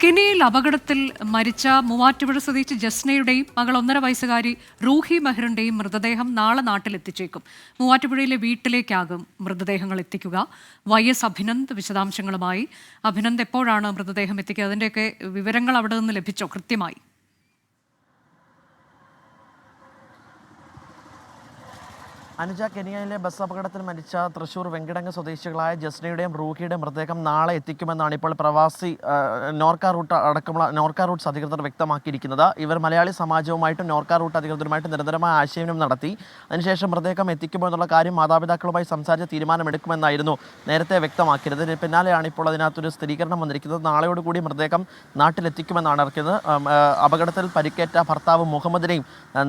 കെനിയയിൽ അപകടത്തിൽ മരിച്ച മൂവാറ്റുപുഴ സ്വദേശി ജസ്നയുടെയും മകൾ 1.5 വയസ്സുകാരി റൂഹി മെഹറിന്റെയും മൃതദേഹം നാളെ നാട്ടിലെത്തിച്ചേക്കും. മൂവാറ്റുപുഴയിലെ വീട്ടിലേക്കാകും മൃതദേഹങ്ങൾ എത്തിക്കുക. YS അഭിനന്ദ് വിശദാംശങ്ങളുമായി. അഭിനന്ദ്, എപ്പോഴാണ് മൃതദേഹം എത്തിക്കുക? അതിൻ്റെയൊക്കെ വിവരങ്ങൾ അവിടെ നിന്ന് ലഭിച്ചോ കൃത്യമായി? അനുജ, കെനിയയിലെ ബസ് അപകടത്തിൽ മരിച്ച തൃശൂർ വെങ്കിടങ്ങ് സ്വദേശികളായ ജസ്നയുടെയും റൂഹിയുടെയും മൃതദേഹം നാളെ എത്തിക്കുമെന്നാണ് ഇപ്പോൾ പ്രവാസി നോർക്ക റൂട്ട് അടക്കമുള്ള നോർക്ക റൂട്ട്സ് അധികൃതർ വ്യക്തമാക്കിയിരിക്കുന്നത്. ഇവർ മലയാളി സമാജവുമായിട്ടും നോർക്ക റൂട്ട് അധികൃതരുമായിട്ട് നിരന്തരമായ ആശയവിനിമയം നടത്തി. അതിനുശേഷം മൃതദേഹം എത്തിക്കുമോ എന്നുള്ള കാര്യം മാതാപിതാക്കളുമായി സംസാരിച്ച് തീരുമാനമെടുക്കുമെന്നായിരുന്നു നേരത്തെ വ്യക്തമാക്കിയത്. ഇതിന് പിന്നാലെയാണ് ഇപ്പോൾ അതിനകത്തൊരു സ്ഥിരീകരണം വന്നിരിക്കുന്നത്. നാളെയോടുകൂടി മൃതദേഹം നാട്ടിലെത്തിക്കുമെന്നാണ് അറിയിക്കുന്നത്. അപകടത്തിൽ പരിക്കേറ്റ ഭർത്താവ് മുഹമ്മദിനെയും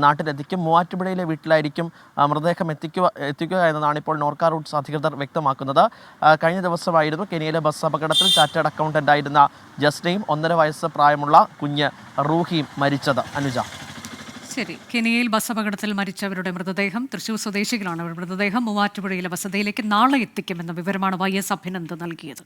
നാട്ടിലെത്തിക്കും. മൂവാറ്റുപുഴയിലെ വീട്ടിലായിരിക്കും മൃതദേഹം എത്തിക്കുക എന്നതാണ് ഇപ്പോൾ നോർക്ക റൂട്ട്സ് അധികൃതർ വ്യക്തമാക്കുന്നത്. കഴിഞ്ഞ ദിവസമായിരുന്നു കെനിയയിലെ ബസ് അപകടത്തിൽ ചാർട്ടേഡ് അക്കൗണ്ടന്റ് ആയിരുന്ന ജസ്നയും 1.5 വയസ്സ് പ്രായമുള്ള കുഞ്ഞ് റൂഹിയും മരിച്ചത്. അനുജ, ശരി. കെനിയയിൽ ബസ് അപകടത്തിൽ മരിച്ചവരുടെ മൃതദേഹം, തൃശൂർ സ്വദേശികളാണ് അവരുടെ മൃതദേഹം, മൂവാറ്റുപുഴയിലെ വസതിയിലേക്ക് നാളെ എത്തിക്കുമെന്ന വിവരമാണ് YS അഭിനന്ദ് നൽകിയത്.